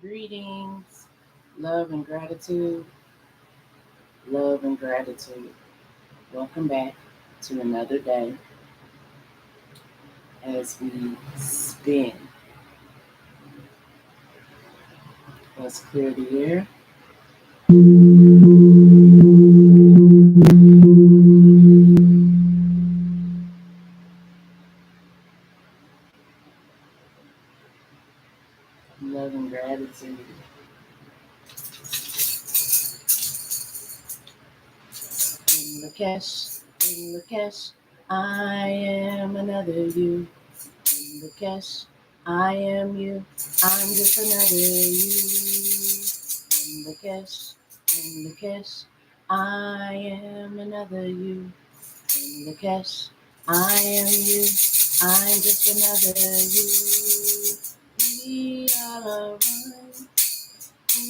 Greetings, love and gratitude, love and gratitude. Welcome back to another day as we spin. Let's clear the air. Love and gratitude. In Lakesh, in Lakesh, I am another you. In Lakesh, I am you. I'm just another you. In Lakesh, in Lakesh, I am another you. In Lakesh, I am you. I'm just another you. We all are one.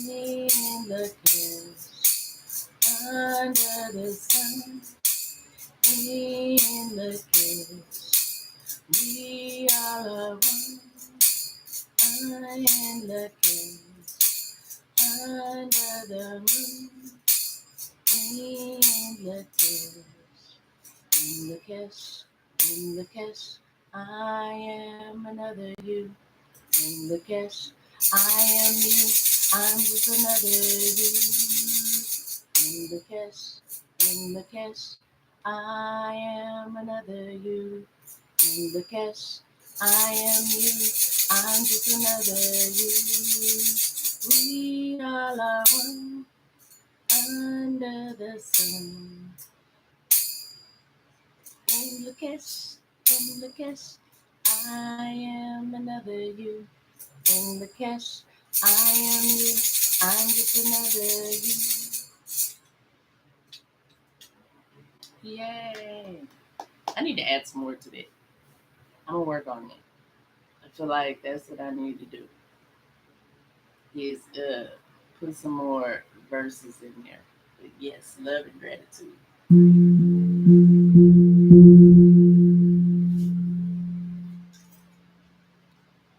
Me in Lakesh, under the sun. We in Lakesh, we all are one. I in Lakesh, under the moon. We in Lakesh. In the cash, in the cash, I am another you. In the cash, I am you. I'm just another you. In the cash, in the cash, I am another you. In the cash, I am you. I'm just another you. We all are one under the sun. In Lakesh, in Lakesh, I am another you. In Lakesh, I am you. I'm just another you. Yay! I need to add some more to that. I'm gonna work on it. I feel like that's what I need to do. Is put some more verses in there. But yes, love and gratitude.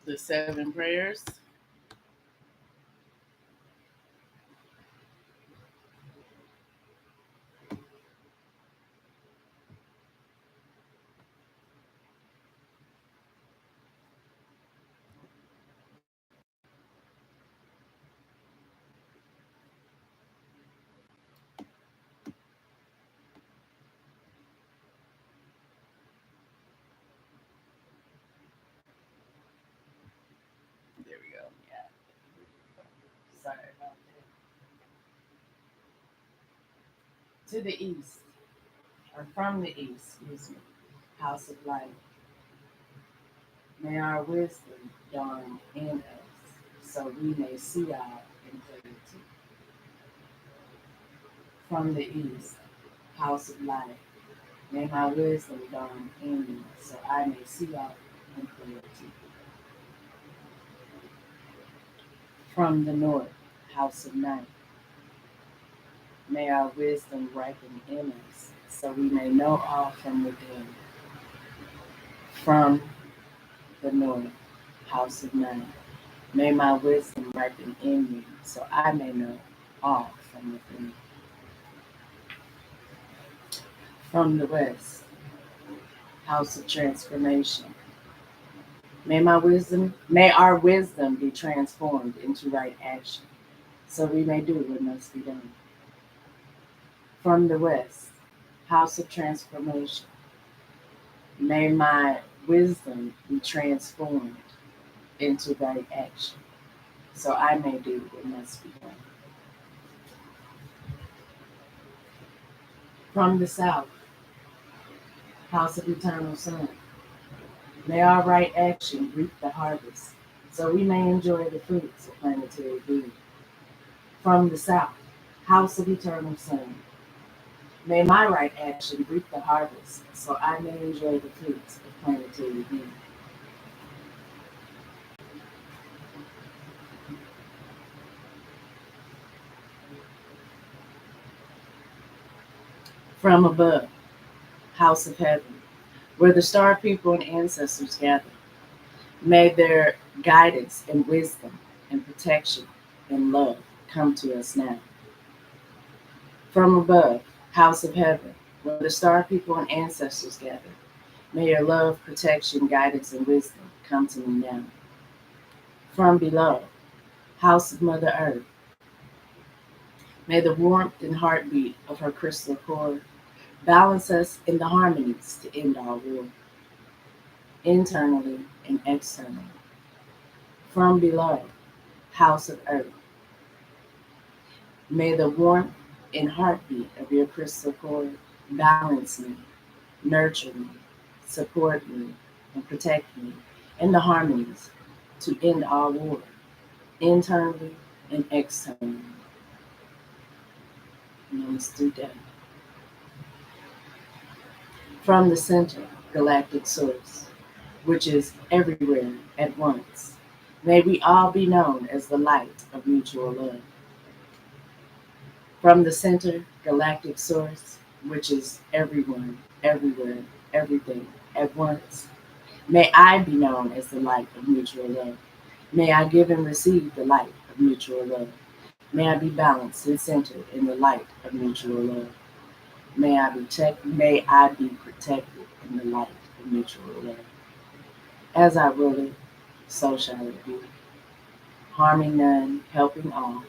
The 7 prayers. There we go. Yeah. Sorry about that. To the east, or from the east, excuse me, house of light. May our wisdom dawn in us, so we may see all in clarity. From the east, house of light. May my wisdom dawn in me, so I may see all in clarity. From the north, house of night. May our wisdom ripen in us, so we may know all from within. From the north, house of night. May my wisdom ripen in me, so I may know all from within. From the west, house of transformation. May our wisdom be transformed into right action, so we may do what must be done. From the west, house of transformation. May my wisdom be transformed into right action, so I may do what must be done. From the south, house of eternal sun. May our right action reap the harvest, so we may enjoy the fruits of planetary being. From the south, house of eternal sun. May my right action reap the harvest, so I may enjoy the fruits of planetary being. From above, house of heaven, where the star people and ancestors gather. May their guidance and wisdom and protection, and love come to us now. From above, house of heaven, where the star people and ancestors gather, may your love, protection, guidance, and wisdom come to me now. From below, house of Mother Earth, may the warmth and heartbeat of her crystal core balance us in the harmonies to end all war, internally and externally. From below, house of Earth, may the warmth and heartbeat of your crystal core balance me, nurture me, support me, and protect me in the harmonies to end all war, internally and externally. Namaste. From the center, galactic source, which is everywhere at once, may we all be known as the light of mutual love. From the center, galactic source, which is everyone, everywhere, everything at once, may I be known as the light of mutual love. May I give and receive the light of mutual love. May I be balanced and centered in the light of mutual love. May I be protected in the light of mutual love. As I will it, so shall it be. Harming none, helping all,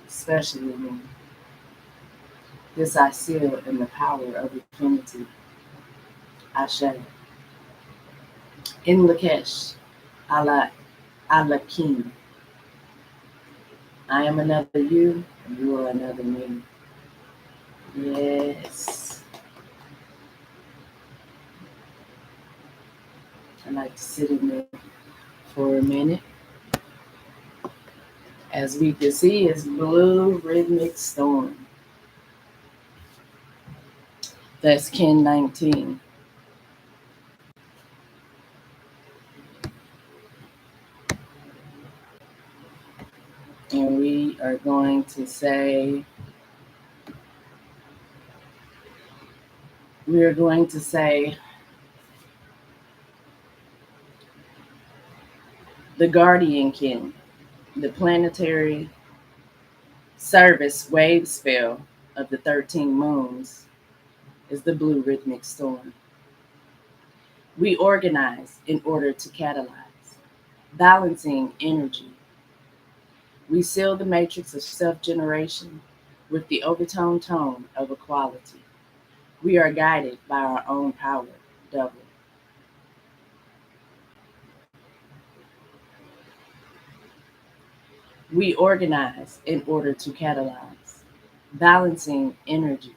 especially me. This I seal in the power of infinity. Ashe. In Lakesh, Allah King. I am another you, and you are another me. Yes. I like to sit in there for a minute. As we can see, it's Blue Rhythmic Storm. That's Kin 19. And we are going to say, the Guardian Kin, the planetary service wave spell of the 13 moons, is the Blue Rhythmic Storm. We organize in order to catalyze, balancing energy. We seal the matrix of self-generation with the overtone tone of equality. We are guided by our own power, double. We organize in order to catalyze, balancing energy.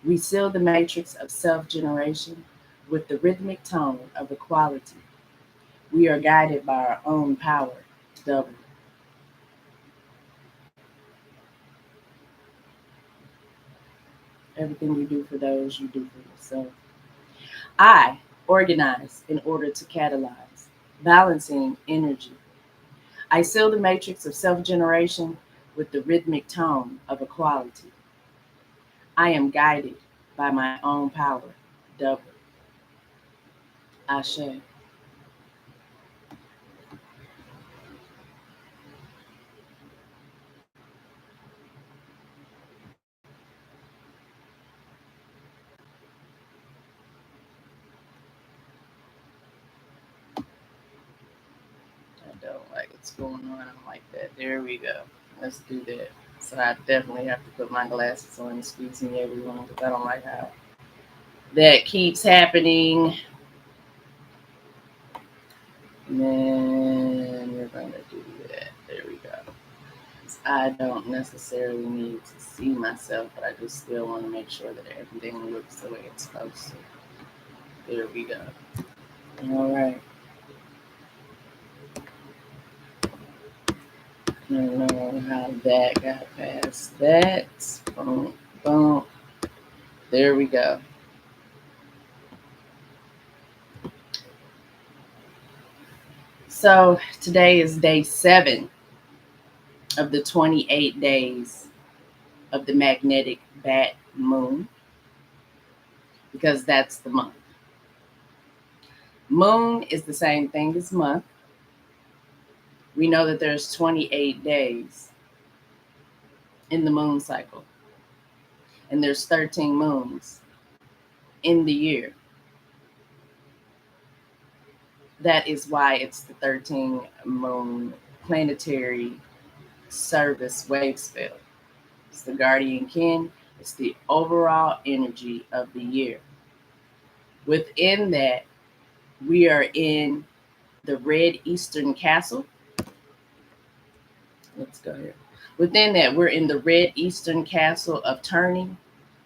We seal the matrix of self-generation with the rhythmic tone of equality. We are guided by our own power, double. Everything you do for those, you do for yourself. I organize in order to catalyze, balancing energy. I seal the matrix of self-generation with the rhythmic tone of equality. I am guided by my own power, double. Ashe. I don't like what's going on like that. There we go. Let's do that. So I definitely have to put my glasses on and squeeze me everyone because I don't like how that keeps happening. And then we're going to do that. There we go. I don't necessarily need to see myself, but I just still want to make sure that everything looks the way it's supposed to. There we go. All right. I don't know how that got past that. Boom, boom. There we go. So today is day 7 of the 28 days of the magnetic bat moon, because that's the month. Moon is the same thing as month. We know that there's 28 days in the moon cycle, and there's 13 moons in the year. That is why it's the 13 moon planetary service wave spell. It's the guardian kin. It's the overall energy of the year. Within that, we are in the red eastern castle. Let's go here. Within that, we're in the red eastern castle of turning,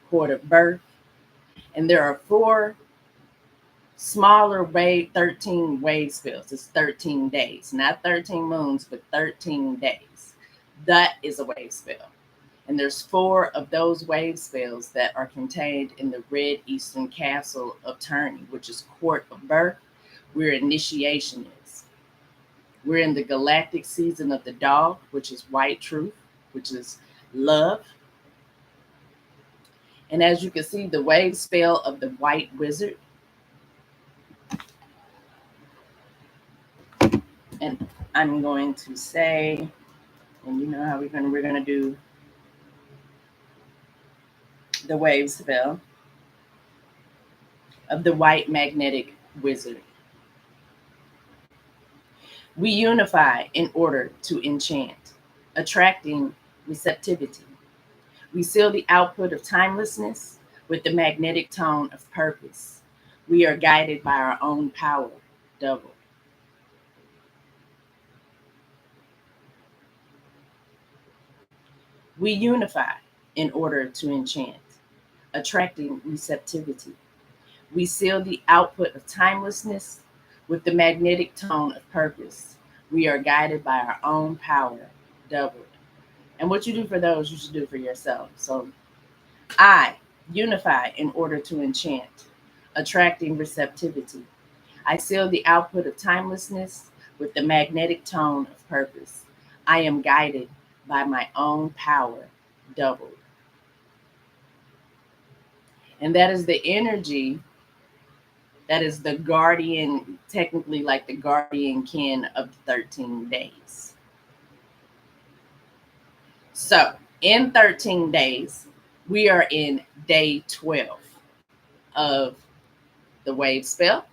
court of birth. And there are 4 smaller 13 wave spells. It's 13 days, not 13 moons, but 13 days. That is a wave spell. And there's 4 of those wave spells that are contained in the red eastern castle of turning, which is court of birth, where initiation is. We're in the galactic season of the dog, which is white truth, which is love. And as you can see, the wave spell of the white wizard. And I'm going to say, and you know how we're going to do the wave spell of the white magnetic wizard. We unify in order to enchant, attracting receptivity. We seal the output of timelessness with the magnetic tone of purpose. We are guided by our own power, doubled. We unify in order to enchant, attracting receptivity. We seal the output of timelessness with the magnetic tone of purpose. We are guided by our own power, doubled. And what you do for those, you should do for yourself. So I unify in order to enchant, attracting receptivity. I seal the output of timelessness with the magnetic tone of purpose. I am guided by my own power, doubled. And that is the energy. That is the guardian, technically like the guardian kin of the 13 days. So in 13 days, we are in day 12 of the wave spell.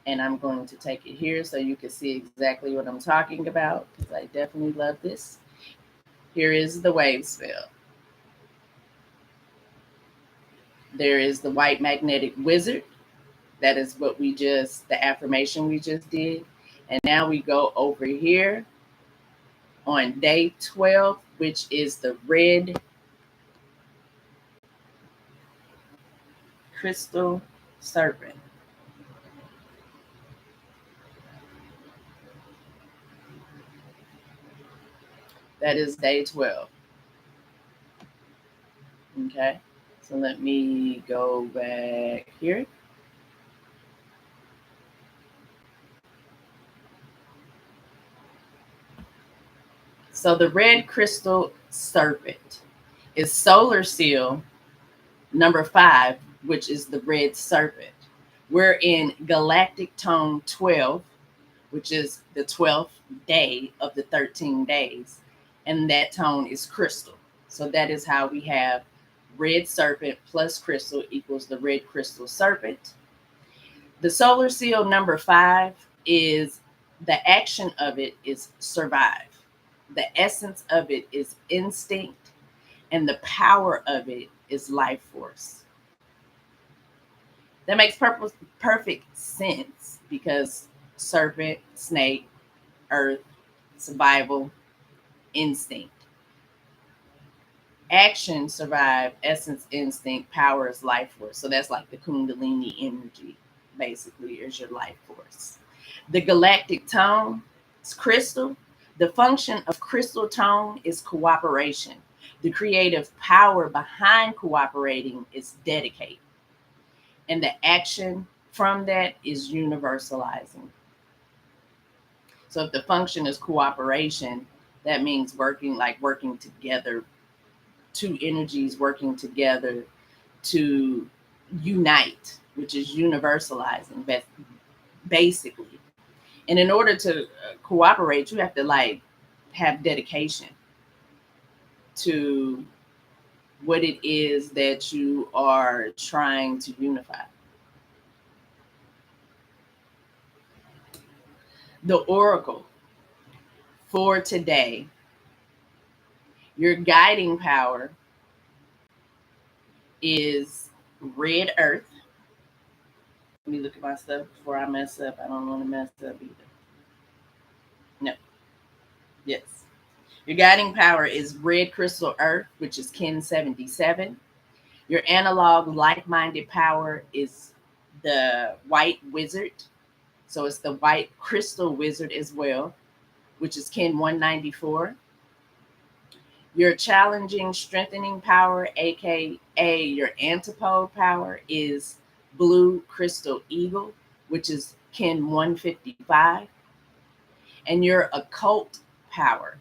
And I'm going to take it here so you can see exactly what I'm talking about, because I definitely love this. Here is the wave spell. There is the white magnetic wizard. That is what the affirmation we just did. And now we go over here on day 12, which is the red crystal serpent. That is day 12. Okay, so let me go back here. So the red crystal serpent is solar seal number 5, which is the red serpent. We're in galactic tone 12, which is the 12th day of the 13 days. And that tone is crystal. So that is how we have red serpent plus crystal equals the red crystal serpent. The solar seal number 5 is the action of it is survive. The essence of it is instinct, and the power of it is life force. That makes perfect sense because serpent, snake, earth, survival, instinct. Action, survive, essence, instinct, power is life force. So that's like the Kundalini energy, basically, is your life force. The galactic tone is crystal. The function of crystal tone is cooperation. The creative power behind cooperating is dedicate. And the action from that is universalizing. So if the function is cooperation, that means working together, 2 energies working together to unite, which is universalizing, basically. And in order to cooperate, you have to like have dedication to what it is that you are trying to unify. The oracle for today, your guiding power is red earth. Let me look at my stuff before I mess up. I don't want to mess up either. No. Yes. Your guiding power is red crystal earth, which is kin 77. Your analog like-minded power is the white wizard. So it's the white crystal wizard as well, which is kin 194. Your challenging strengthening power, aka your antipode power, is blue crystal eagle, which is kin 155. And your occult power,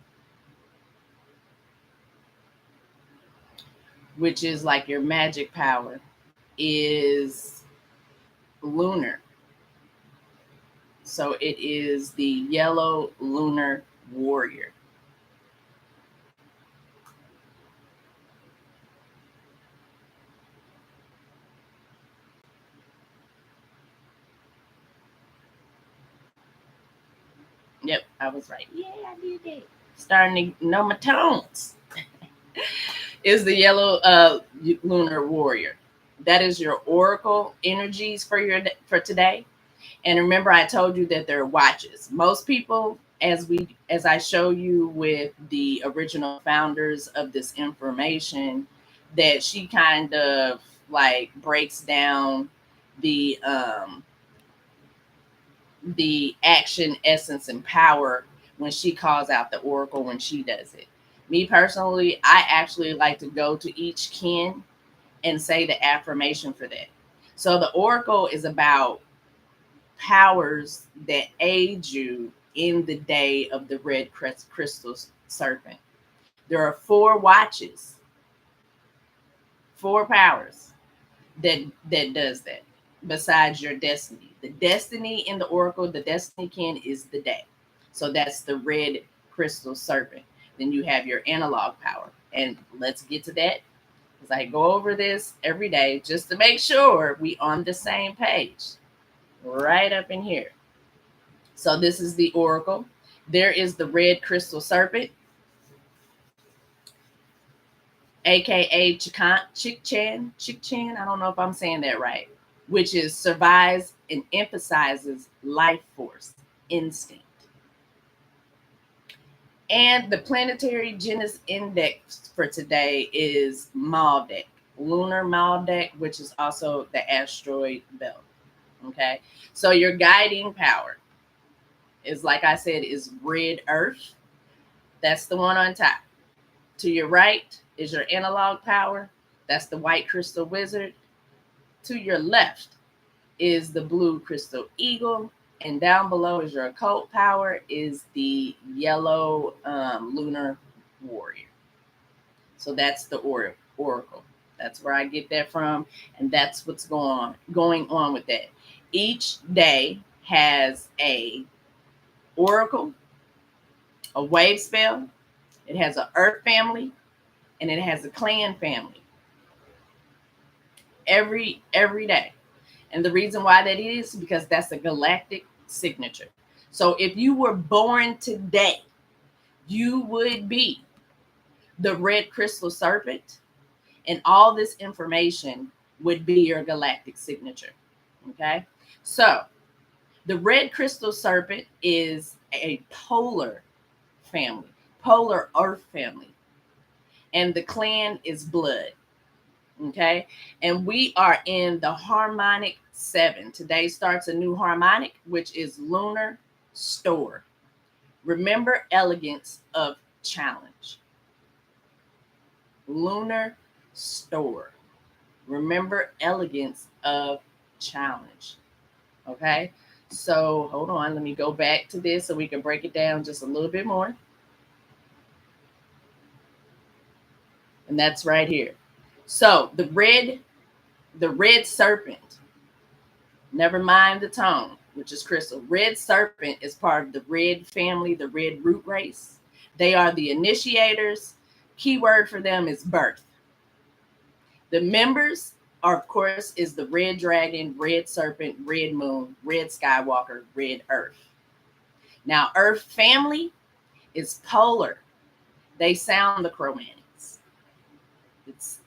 which is like your magic power, is lunar. So it is the yellow lunar warrior. Yep, I was right. Yeah, I did that. Starting to know my tones. Is the yellow lunar warrior. That is your oracle energies for today. And remember, I told you that they're watches. Most people, as I show you with the original founders of this information, that she kind of like breaks down the action, essence, and power when she calls out the oracle when she does it. Me personally, I actually like to go to each kin and say the affirmation for that. So the oracle is about powers that aid you in the day of the red crystal serpent. There are 4 watches, 4 powers that does that besides your destiny. The destiny in the oracle, the destiny kin is the day. So that's the red crystal serpent. Then you have your analog power. And let's get to that because I go over this every day just to make sure we on the same page. Right up in here. So this is the oracle. There is the red crystal serpent, aka Chikchan. I don't know if I'm saying that right, which is survives and emphasizes life force, instinct. And the planetary genus index for today is Maldek, lunar Maldek, which is also the asteroid belt. Okay, so your guiding power is, like I said, is red earth. That's the one on top. To your right is your analog power. That's the white crystal wizard. To your left is the blue crystal eagle. And down below is your occult power, is the yellow lunar warrior. So that's the oracle. That's where I get that from. And that's what's going on with that. Each day has a oracle, a wave spell, it has an earth family, and it has a clan family. Every day. And the reason why that is because that's a galactic signature. So if you were born today, you would be the red crystal serpent, and all this information would be your galactic signature. Okay. So the red crystal serpent is a polar family, polar earth family. And the clan is blood. Okay. And we are in the harmonic 7. Today starts a new harmonic, which is lunar store. Remember elegance of challenge. Lunar store. Remember elegance of challenge. Okay. So hold on. Let me go back to this so we can break it down just a little bit more. And that's right here. So the red serpent, never mind the tone. which is crystal. Red serpent is part of the red family, the red root race. They are the initiators. Keyword for them is birth. The members are, of course, is the red dragon, red serpent, red moon, red skywalker, red earth. Now, earth family is polar. They sound the chromatics. It's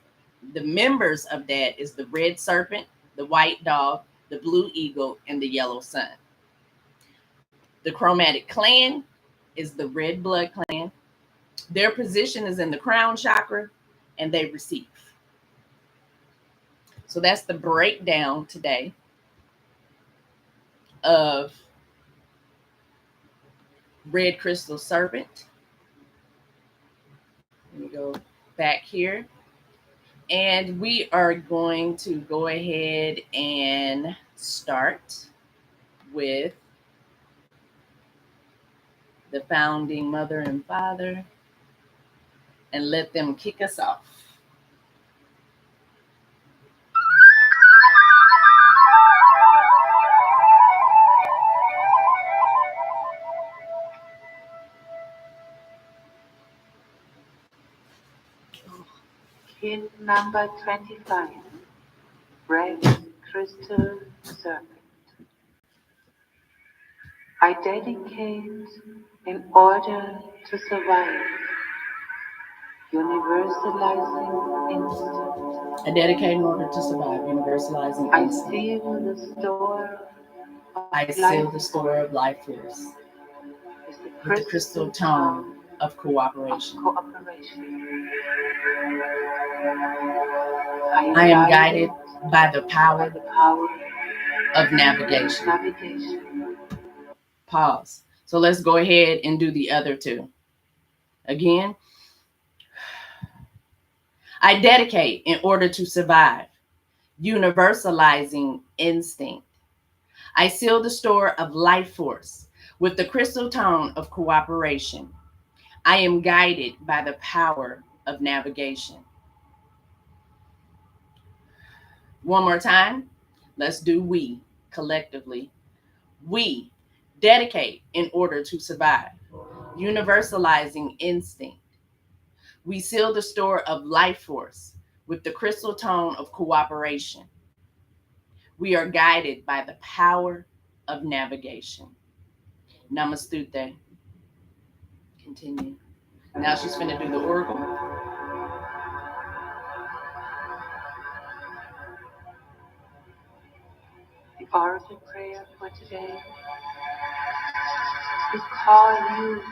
the members of that is the red serpent, the white dog, the blue eagle, and the yellow sun. The chromatic clan is the red blood clan. Their position is in the crown chakra, and they receive. So that's the breakdown today of red crystal serpent. Let me go back here. And we are going to go ahead and start with the founding mother and father and let them kick us off. Hymn number 25, Red Crystal Serpent. I dedicate in order to survive, universalizing instinct. I dedicate in order to survive, universalizing I instinct. seal the store I seal the store of life force with the crystal tone of cooperation. I am guided by the power of navigation. Pause. So let's go ahead and do the other two. Again, I dedicate in order to survive, universalizing instinct. I seal the store of life force with the crystal tone of cooperation. I am guided by the power of navigation. One more time. Let's do we collectively. We dedicate in order to survive, universalizing instinct. We seal the store of life force with the crystal tone of cooperation. We are guided by the power of navigation. Namastute. Continue. Now she's finna do the oracle. The oracle prayer for today. We call you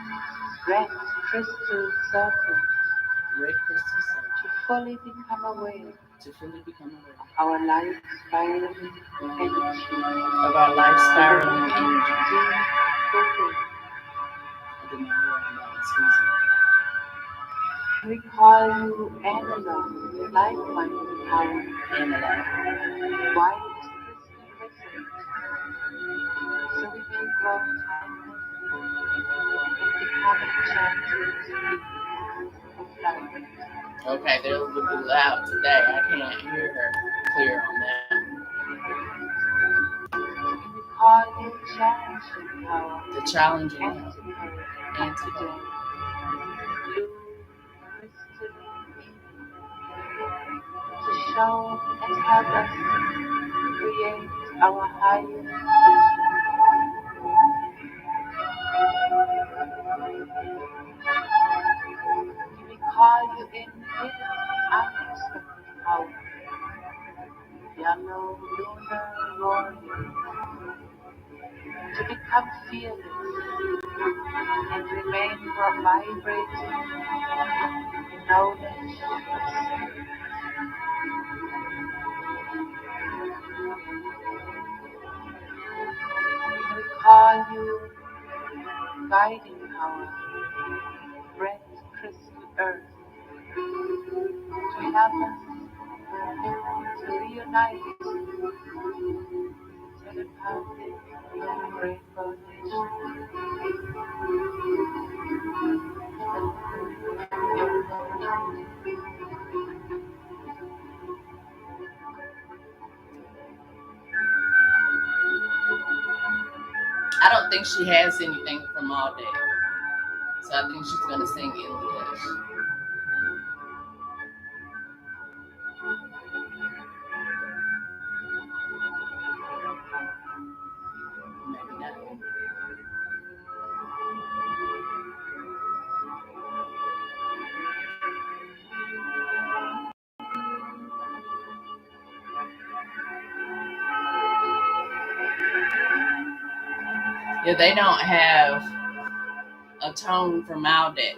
Red Crystal Serpent. Red crystal serpent. To fully become aware. To fully become aware. Of our life spiraling energy. Of our life spiraling energy. I did not hear on that, excuse me. We call you analog, life-minded power. Analog. White crystal resonance. So we may grow timeless and become enchanted of life. Okay, they're a little bit loud today. I can't hear her clear on that. We call you challenging power. The challenging antidote. Blue crystalline being to show and help us create our highest vision. We call you in hidden, unexpected power. Yellow lunar warrior. To become fearless and remain vibrating in knowledge of self. We call you guiding power, red crystal earth, to help us to reunite telepathic rainbow nation. think she has anything from all day. So I think she's gonna sing in Lakesh. Maybe not. Yeah, they don't have a tone for Malbec.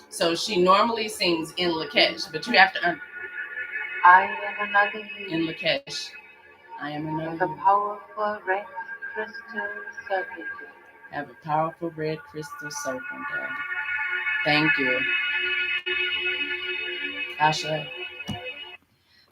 So she normally sings in Lakesh, but you have to I am another in you, Lakesh. I am with another a you. powerful red crystal serpent. Have a powerful red crystal serpent. Thank you, Asha.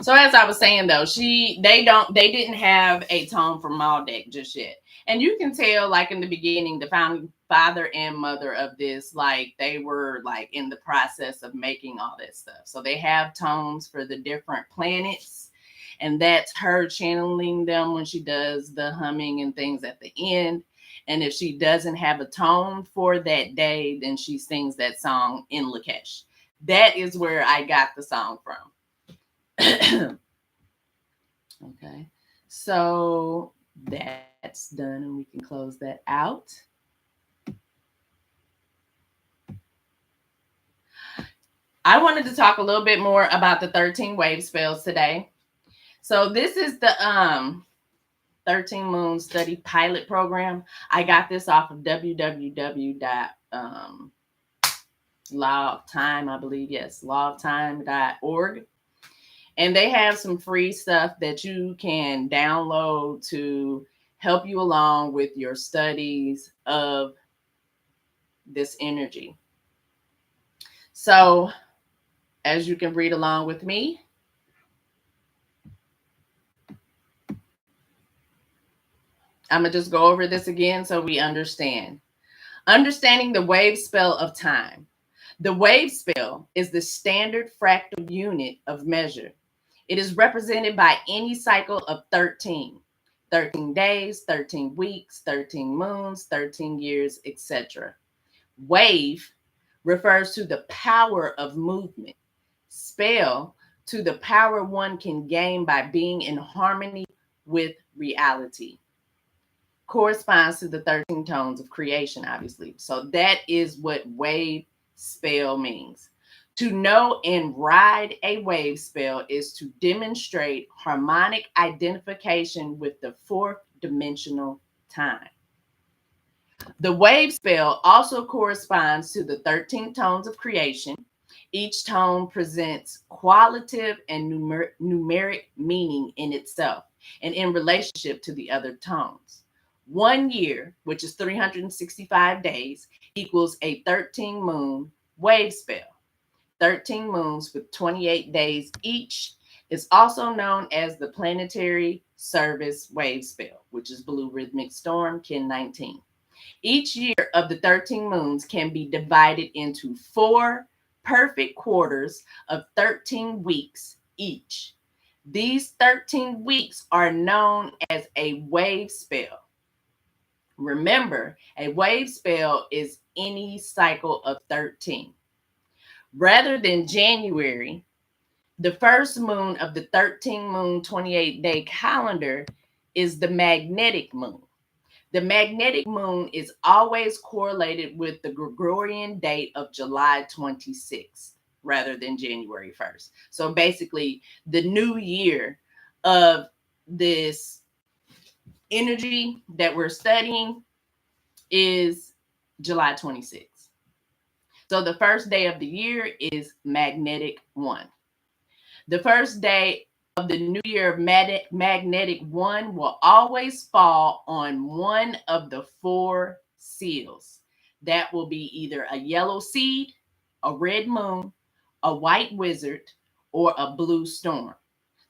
So as I was saying though, they didn't have a tone for Malbec just yet. And you can tell like in the beginning, the founding father and mother of this, like they were like in the process of making all that stuff. So they have tones for the different planets. And that's her channeling them when she does the humming and things at the end. And if she doesn't have a tone for that day, then she sings that song in Lakesh. That is where I got the song from. Okay, so that's done and we can close that out. I wanted to talk a little bit more about the 13 wave spells today. So this is the 13 Moon Study Pilot Program. I got this off of www.law of time, I believe. Yes, lawoftime.org. And they have some free stuff that you can download to help you along with your studies of this energy. So, as you can read along with me, I'm going to just go over this again so we understand. Understanding the wave spell of time. The wave spell is the standard fractal unit of measure. It is represented by any cycle of 13. 13 days, 13 weeks, 13 moons, 13 years, etc. Wave refers to the power of movement. Spell to the power one can gain by being in harmony with reality. Corresponds to the 13 tones of creation, obviously. So that is what wave spell means. To know and ride a wave spell is to demonstrate harmonic identification with the fourth dimensional time. The wave spell also corresponds to the 13 tones of creation. Each tone presents qualitative and numeric meaning in itself and in relationship to the other tones. 1 year, which is 365 days, equals a 13 moon wave spell. 13 moons with 28 days each is also known as the planetary service wave spell, which is Blue Rhythmic Storm, Kin 19. Each year of the 13 moons can be divided into 4 perfect quarters of 13 weeks each. These 13 weeks are known as a wave spell. Remember, a wave spell is any cycle of 13. Rather than January, the first moon of the 13 moon 28-day calendar is the magnetic moon. The magnetic moon is always correlated with the Gregorian date of July 26th rather than January 1st. So basically, the new year of this energy that we're studying is July 26th. So the first day of the year is magnetic 1. The first day of the new year of magnetic 1 will always fall on one of the 4 seals. That will be either a yellow seed, a red moon, a white wizard, or a blue storm.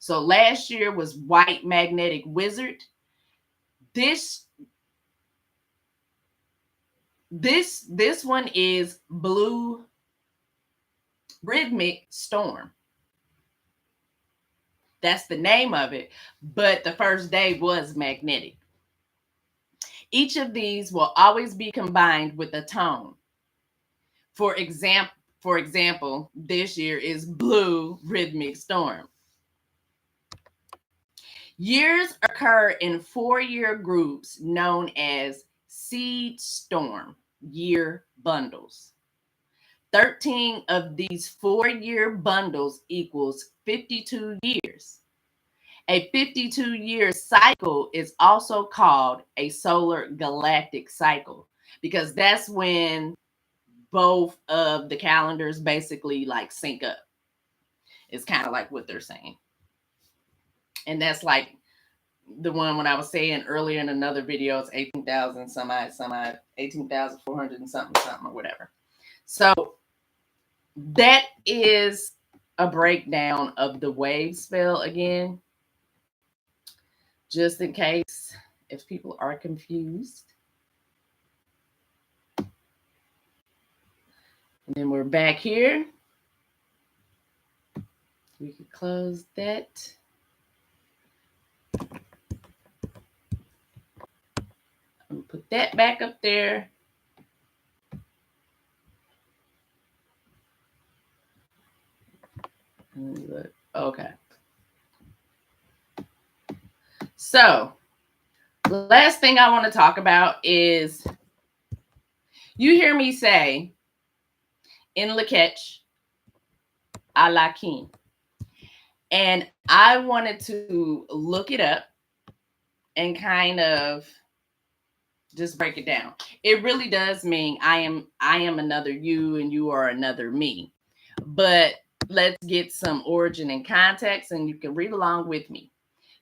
So last year was white magnetic wizard. This one is blue rhythmic storm. That's the name of it, but the first day was magnetic. Each of these will always be combined with a tone. For example, this year is blue rhythmic storm. Years occur in 4-year groups known as seed storm year bundles. 13 of these 4-year bundles equals 52 years. A 52-year cycle is also called a solar galactic cycle because that's when both of the calendars basically like sync up. It's kind of like what they're saying. And that's like the one when I was saying earlier in another video, it's 18,000 some odd, 18,400 and something or whatever. So that is a breakdown of the wave spell again, just in case if people are confused. And then we're back here. We can close that. I'm gonna put that back up there. Okay. So, the last thing I want to talk about is you hear me say in Lakech, Alakin. And I wanted to look it up and kind of just break it down. It really does mean I am another you and you are another me. But let's get some origin and context and you can read along with me.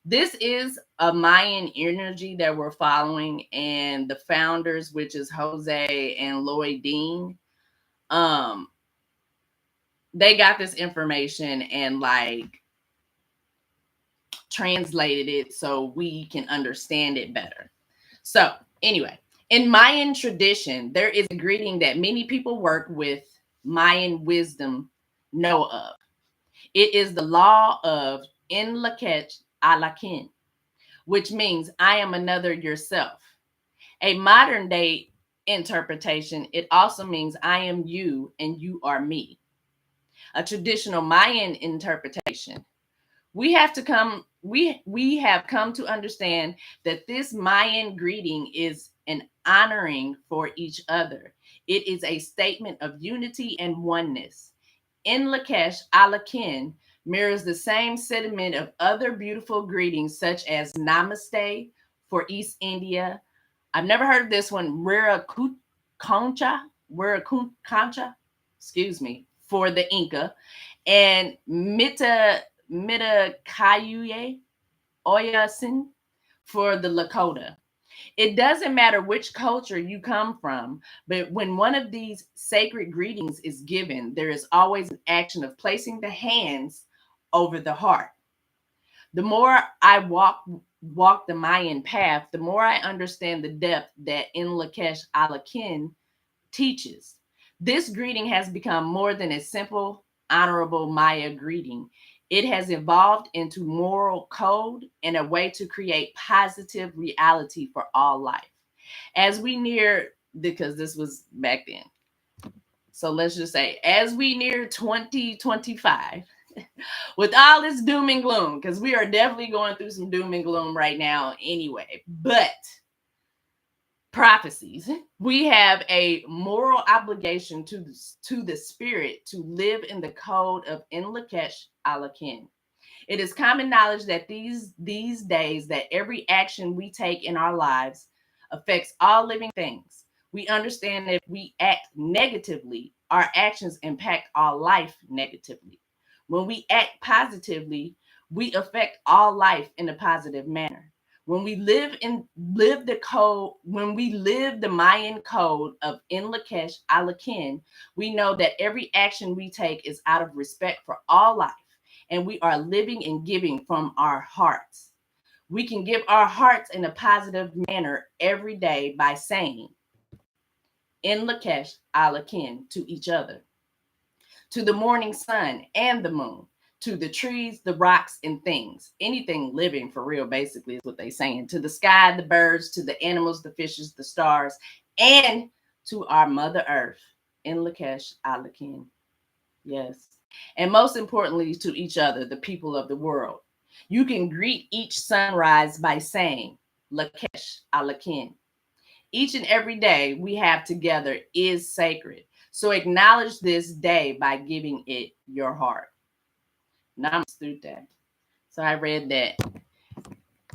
This is a Mayan energy that we're following, and the founders, which is Jose and Lloyd Dean, they got this information and like translated it so we can understand it better. So anyway, in Mayan tradition, there is a greeting that many people work with Mayan wisdom know of. It is the law of En Lakech Alakin, which means I am another yourself. A modern day interpretation, it also means I am you and you are me. A traditional Mayan interpretation, we have come to understand that this Mayan greeting is an honoring for each other. It is a statement of unity and oneness. In Lakech Alakin mirrors the same sentiment of other beautiful greetings such as Namaste for East India. I've never heard of this one, Concha, excuse me, for the Inca, and Mita Kayuye Oyasin for the Lakota. It doesn't matter which culture you come from, but when one of these sacred greetings is given, there is always an action of placing the hands over the heart. The more I walk the Mayan path, the more I understand the depth that En Lakech Alakin teaches. This greeting has become more than a simple, honorable Maya greeting. It has evolved into moral code and a way to create positive reality for all life. As we near, because this was back then. So let's just say, as we near 2025, with all this doom and gloom, because we are definitely going through some doom and gloom right now anyway, but prophecies, we have a moral obligation to the spirit to live in the code of En Lakech Alakin. It is common knowledge that these days that every action we take in our lives affects all living things. We understand that if we act negatively, our actions impact our life negatively. When we act positively, we affect all life in a positive manner. When we live the Mayan code of En Lakech Alakin, we know that every action we take is out of respect for all life, and we are living and giving from our hearts. We can give our hearts in a positive manner every day by saying En Lakech Alakin to each other, to the morning sun and the moon, to the trees, the rocks, and things. Anything living for real, basically, is what they're saying. To the sky, the birds, to the animals, the fishes, the stars, and to our Mother Earth in Lakesh Alakin. Yes. And most importantly, to each other, the people of the world. You can greet each sunrise by saying, Lakesh Alakin. Each and every day we have together is sacred. So acknowledge this day by giving it your heart. Namaste. So I read that.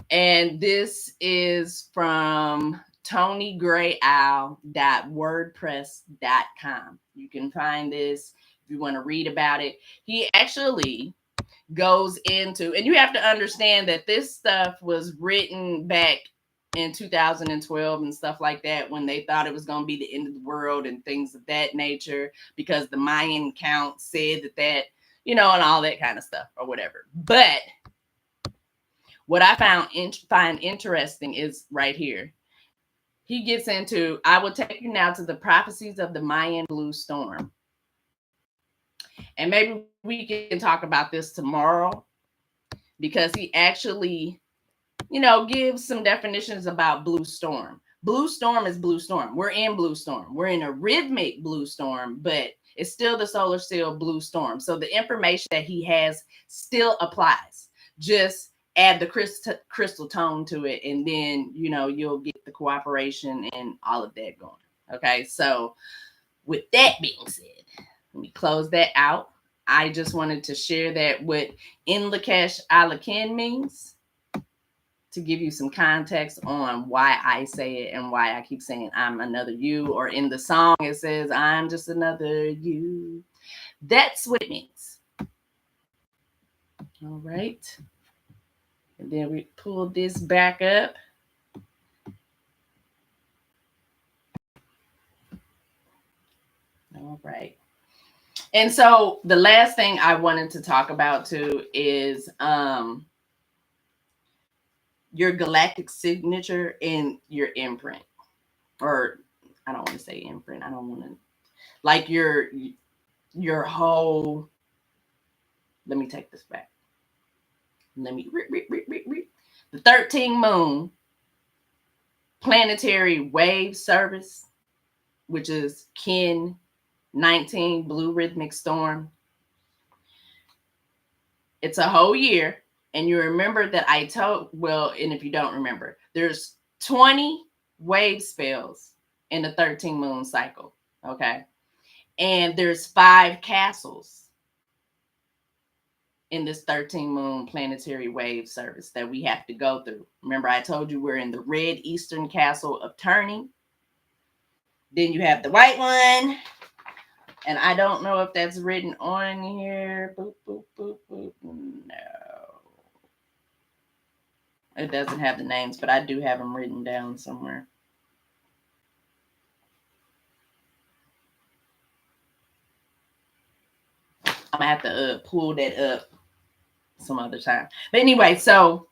And this is from TonyGrayOwl.wordpress.com. You can find this if you want to read about it. He actually goes into, and you have to understand that this stuff was written back in 2012 and stuff like that, when they thought it was going to be the end of the world and things of that nature, because the Mayan count said that, you know, and all that kind of stuff or whatever. But what I find interesting is right here. He gets into, I will take you now to the prophecies of the Mayan blue storm. And maybe we can talk about this tomorrow, because he actually, you know, gives some definitions about blue storm. Blue storm is blue storm. We're in blue storm. We're in a rhythmic blue storm, but it's still the solar sail blue storm. So the information that he has still applies. Just add the crystal tone to it, and then, you know, you'll get the cooperation and all of that going. Okay, so with that being said, let me close that out. I just wanted to share that what in Lakesh Alakin means, to give you some context on why I say it and why I keep saying I'm another you, or in the song it says I'm just another you. That's what it means. All right. And then we pull this back up. All right. And so the last thing I wanted to talk about too is your galactic signature and your imprint. Or I don't want to say imprint. I don't want to, like your whole, let me take this back. Let me the 13 moon planetary wave service, which is Kin 19 blue rhythmic storm. It's a whole year. And you remember that I told, well, and if you don't remember, there's 20 wave spells in the 13 moon cycle. Okay. And there's 5 castles in this 13 moon planetary wave service that we have to go through. Remember, I told you we're in the red eastern castle of turning. Then you have the white one. And I don't know if that's written on here. Boop, boop, boop, boop. No. It doesn't have the names, but I do have them written down somewhere. I'm going to have to pull that up some other time. But anyway, so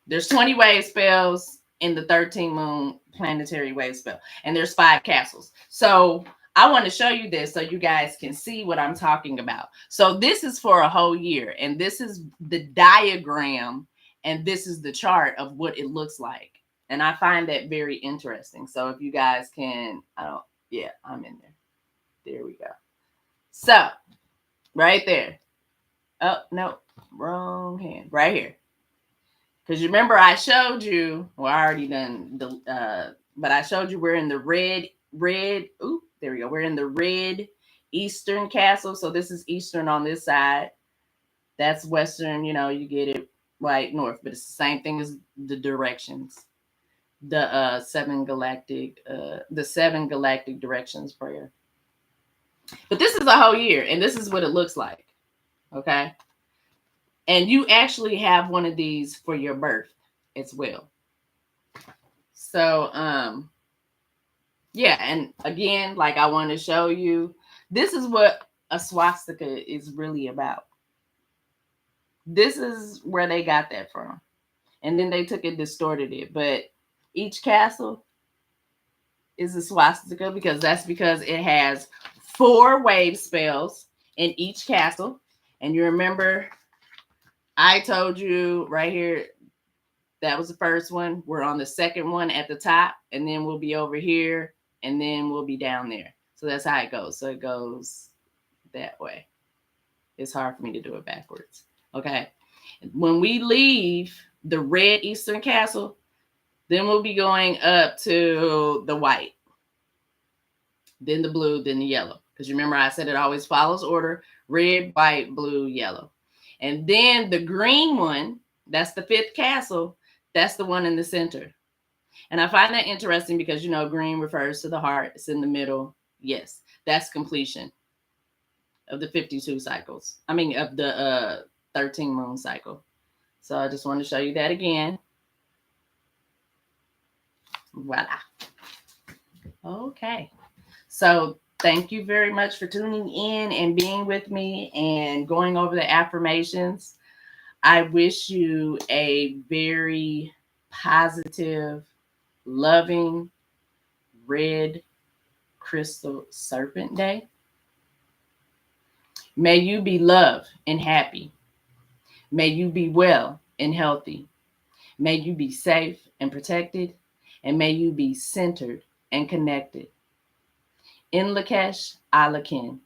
there's 20 wave spells in the 13 moon planetary wave spell, and there's 5 castles. So I want to show you this so you guys can see what I'm talking about. So this is for a whole year, and this is the diagram, and this is the chart of what it looks like. And I find that very interesting. So if you guys can, yeah, I'm in there. There we go. So right there. Oh, no, wrong hand. Right here. Because you remember I showed you, well, I already done the, but I showed you we're in the red, ooh, there we go. We're in the red eastern castle. So this is eastern on this side. That's western, you know, you get it right north, but it's the same thing as the directions. The 7 galactic directions prayer. But this is a whole year, and this is what it looks like. Okay. And you actually have one of these for your birth as well. So, yeah. And again, like I want to show you, this is what a swastika is really about. This is where they got that from. And then they took it, distorted it. But each castle is a swastika because it has 4 wave spells in each castle. And you remember I told you right here, that was the first one. We're on the second one at the top, and then we'll be over here, and then we'll be down there. So that's how it goes. So it goes that way. It's hard for me to do it backwards. Okay. When we leave the red Eastern Castle, then we'll be going up to the white, then the blue, then the yellow. Because remember, I said it always follows order: red, white, blue, yellow. And then the green one, that's the fifth castle, that's the one in the center. And I find that interesting because, you know, green refers to the heart, it's in the middle. Yes, that's completion of the 52 cycles. I mean, of the 13 moon cycle. So I just want to show you that again. Voila. Okay. So thank you very much for tuning in and being with me and going over the affirmations. I wish you a very positive, loving, red crystal serpent day. May you be loved and happy. May you be well and healthy. May you be safe and protected. And may you be centered and connected. In Lakesh, I Lakin.